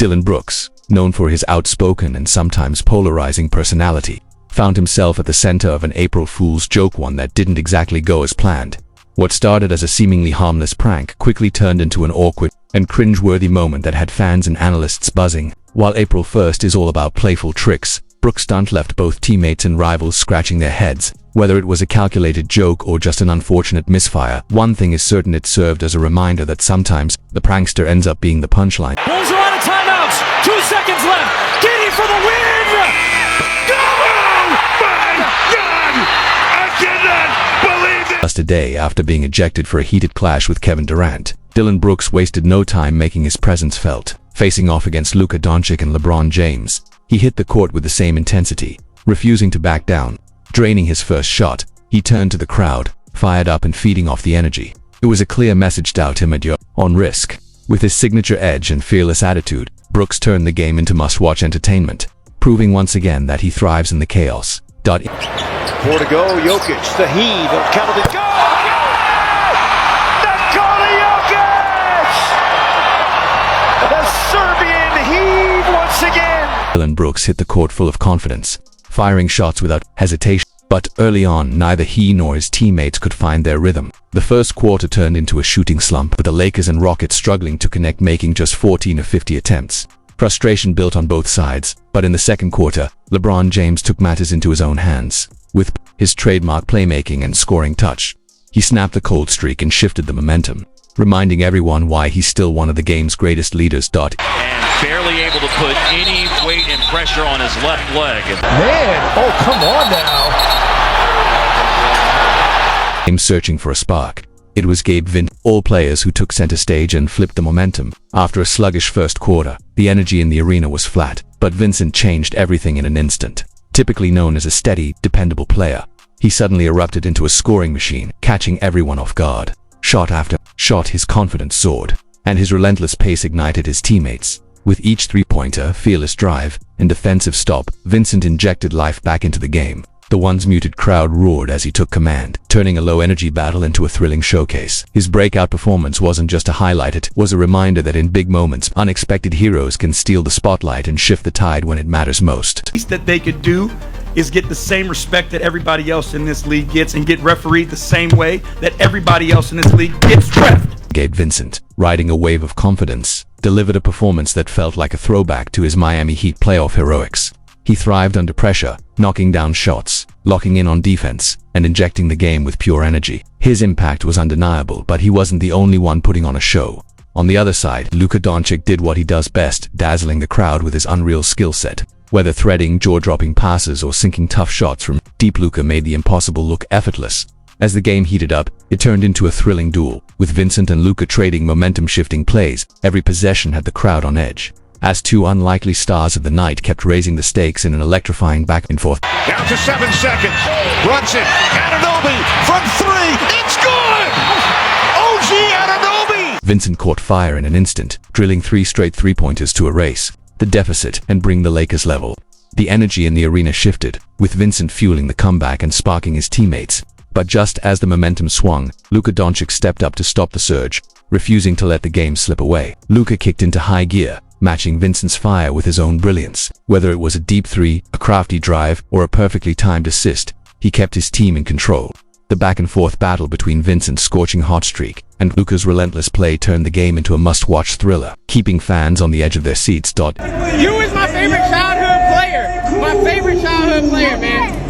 Dillon Brooks, known for his outspoken and sometimes polarizing personality, found himself at the center of an April Fool's joke, one that didn't exactly go as planned. What started as a seemingly harmless prank quickly turned into an awkward and cringe-worthy moment that had fans and analysts buzzing. While April 1st is all about playful tricks, Brooks' stunt left both teammates and rivals scratching their heads. Whether it was a calculated joke or just an unfortunate misfire, one thing is certain: it served as a reminder that sometimes the prankster ends up being the punchline. Bulls are out of timeouts. 2 seconds left. Giddy for the win. Oh my God! I cannot believe it! Just a day after being ejected for a heated clash with Kevin Durant, Dillon Brooks wasted no time making his presence felt. Facing off against Luka Doncic and LeBron James, he hit the court with the same intensity, refusing to back down. Draining his first shot, he turned to the crowd, fired up and feeding off the energy. It was a clear message: doubt him at your own risk. With his signature edge and fearless attitude, Brooks turned the game into must-watch entertainment, proving once again that he thrives in the chaos. 4 to go, Jokic, the heave, counted it, go! Nikola Jokic! The Serbian heave once again! Dillon Brooks hit the court full of confidence, firing shots without hesitation. But early on, neither he nor his teammates could find their rhythm. The first quarter turned into a shooting slump, with the Lakers and Rockets struggling to connect, making just 14 of 50 attempts. Frustration built on both sides, but in the second quarter, LeBron James took matters into his own hands. With his trademark playmaking and scoring touch, he snapped the cold streak and shifted the momentum, reminding everyone why he's still one of the game's greatest leaders. And barely able to put any weight and pressure on his left leg. Man, oh come on now! Him searching for a spark. It was Gabe Vincent, all players, who took center stage and flipped the momentum. After a sluggish first quarter, the energy in the arena was flat, but Vincent changed everything in an instant. Typically known as a steady, dependable player, he suddenly erupted into a scoring machine, catching everyone off guard. Shot after shot, his confidence soared, and his relentless pace ignited his teammates. With each three-pointer, fearless drive, and defensive stop, Vincent injected life back into the game. The once muted crowd roared as he took command, turning a low-energy battle into a thrilling showcase. His breakout performance wasn't just a highlight, it was a reminder that in big moments, unexpected heroes can steal the spotlight and shift the tide when it matters most. The least that they could do is get the same respect that everybody else in this league gets, and get refereed the same way that everybody else in this league gets reffed. Gabe Vincent, riding a wave of confidence, delivered a performance that felt like a throwback to his Miami Heat playoff heroics. He thrived under pressure, knocking down shots, locking in on defense, and injecting the game with pure energy. His impact was undeniable, but he wasn't the only one putting on a show. On the other side, Luka Doncic did what he does best, dazzling the crowd with his unreal skill set. Whether threading jaw-dropping passes or sinking tough shots from deep, Luka made the impossible look effortless. As the game heated up, it turned into a thrilling duel, with Vincent and Luka trading momentum-shifting plays. Every possession had the crowd on edge, as two unlikely stars of the night kept raising the stakes in an electrifying back and forth. Down to 7 seconds. Runs it. Anunoby from 3. It's good! OG Anunoby! Vincent caught fire in an instant, drilling 3 straight three-pointers to erase the deficit and bring the Lakers level. The energy in the arena shifted, with Vincent fueling the comeback and sparking his teammates. But just as the momentum swung, Luka Doncic stepped up to stop the surge, refusing to let the game slip away. Luka kicked into high gear, matching Vincent's fire with his own brilliance. Whether it was a deep three, a crafty drive, or a perfectly timed assist, he kept his team in control. The back-and-forth battle between Vincent's scorching hot streak and Luka's relentless play turned the game into a must-watch thriller, keeping fans on the edge of their seats. You is my favorite childhood player. My favorite childhood player, man.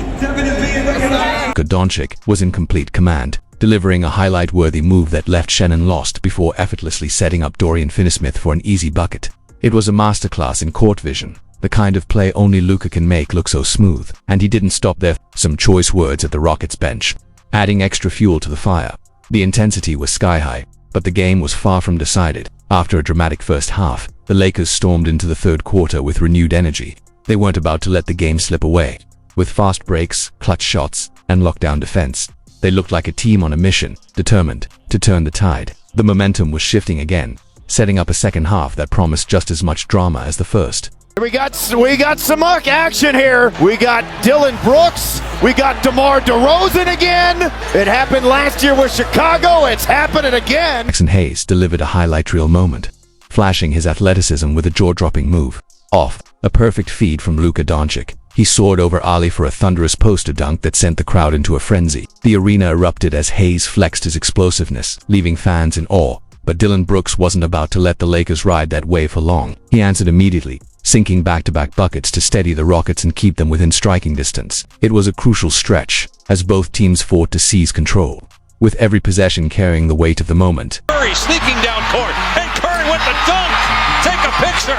Luka Doncic was in complete command, delivering a highlight-worthy move that left Shannon lost before effortlessly setting up Dorian Finney-Smith for an easy bucket. It was a masterclass in court vision, the kind of play only Luka can make look so smooth. And he didn't stop there. Some choice words at the Rockets bench, adding extra fuel to the fire. The intensity was sky-high, but the game was far from decided. After a dramatic first half, the Lakers stormed into the third quarter with renewed energy. They weren't about to let the game slip away. With fast breaks, clutch shots, and lockdown defense, they looked like a team on a mission, determined to turn the tide. The momentum was shifting again, setting up a second half that promised just as much drama as the first. We got some muck action here. We got Dillon Brooks. We got DeMar DeRozan again. It happened last year with Chicago. It's happening again. Jackson Hayes delivered a highlight reel moment, flashing his athleticism with a jaw-dropping move. Off, a perfect feed from Luka Doncic. He soared over Ali for a thunderous poster dunk that sent the crowd into a frenzy. The arena erupted as Hayes flexed his explosiveness, leaving fans in awe. But Dillon Brooks wasn't about to let the Lakers ride that wave for long. He answered immediately, sinking back-to-back buckets to steady the Rockets and keep them within striking distance. It was a crucial stretch, as both teams fought to seize control, with every possession carrying the weight of the moment. Curry sneaking down court, and Curry with the dunk. Take a picture.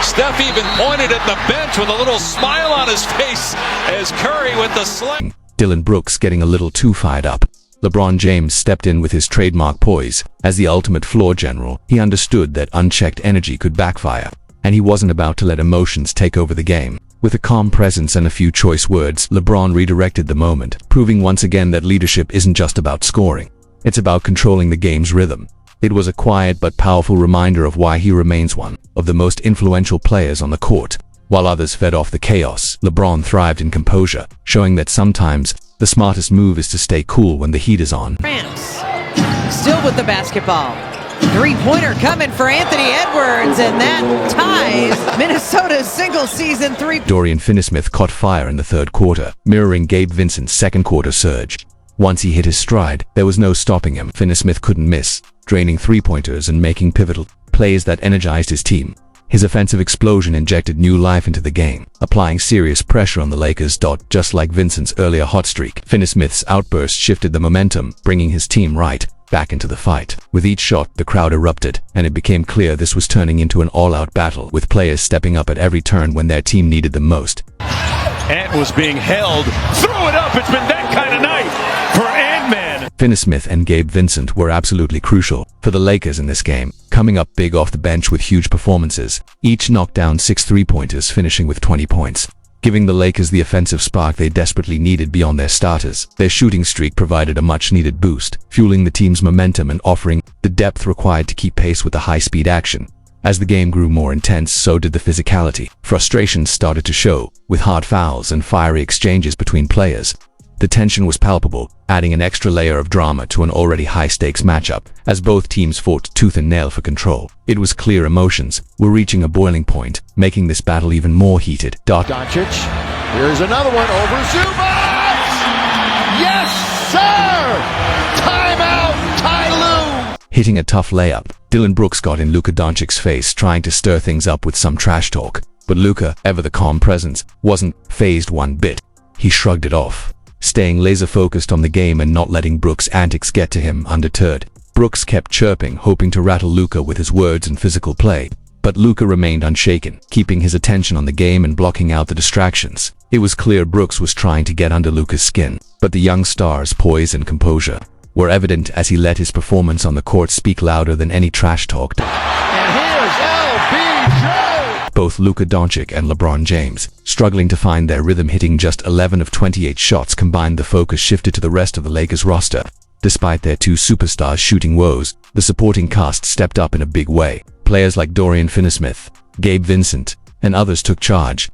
Steph even pointed at the bench with a little smile on his face as Curry with the slam. Dillon Brooks getting a little too fired up. LeBron James stepped in with his trademark poise. As the ultimate floor general, he understood that unchecked energy could backfire, and he wasn't about to let emotions take over the game. With a calm presence and a few choice words, LeBron redirected the moment, proving once again that leadership isn't just about scoring. It's about controlling the game's rhythm. It was a quiet but powerful reminder of why he remains one of the most influential players on the court. While others fed off the chaos, LeBron thrived in composure, showing that sometimes the smartest move is to stay cool when the heat is on. Rams still with the basketball. Three-pointer coming for Anthony Edwards, and that ties Minnesota's single-season three. Dorian Finney-Smith caught fire in the third quarter, mirroring Gabe Vincent's second-quarter surge. Once he hit his stride, there was no stopping him. Finney-Smith couldn't miss, draining three-pointers and making pivotal plays that energized his team. His offensive explosion injected new life into the game, applying serious pressure on the Lakers. Just like Vincent's earlier hot streak, Finney-Smith's outburst shifted the momentum, bringing his team right back into the fight. With each shot, the crowd erupted, and it became clear this was turning into an all-out battle, with players stepping up at every turn when their team needed them most. Ant was being held. Throw it up. It's been that kind of night for Ant-Man. Finney-Smith and Gabe Vincent were absolutely crucial for the Lakers in this game, coming up big off the bench with huge performances. Each knocked down 6 three-pointers, finishing with 20 points, giving the Lakers the offensive spark they desperately needed beyond their starters. Their shooting streak provided a much-needed boost, fueling the team's momentum and offering the depth required to keep pace with the high-speed action. As the game grew more intense, so did the physicality. Frustration started to show, with hard fouls and fiery exchanges between players. The tension was palpable, adding an extra layer of drama to an already high-stakes matchup, as both teams fought tooth and nail for control. It was clear emotions were reaching a boiling point, making this battle even more heated. Doncic, here's another one over Zubac! Yes, sir! Timeout, Ty Lue! Hitting a tough layup, Dillon Brooks got in Luka Doncic's face, trying to stir things up with some trash talk. But Luka, ever the calm presence, wasn't fazed one bit. He shrugged it off, staying laser-focused on the game and not letting Brooks' antics get to him undeterred. Brooks kept chirping, hoping to rattle Luka with his words and physical play. But Luka remained unshaken, keeping his attention on the game and blocking out the distractions. It was clear Brooks was trying to get under Luka's skin, but the young star's poise and composure were evident as he let his performance on the court speak louder than any trash talk. And here's LBJ! Both Luka Doncic and LeBron James, struggling to find their rhythm, hitting just 11 of 28 shots combined, the focus shifted to the rest of the Lakers roster. Despite their two superstars' shooting woes, the supporting cast stepped up in a big way. Players like Dorian Finney-Smith, Gabe Vincent, and others took charge,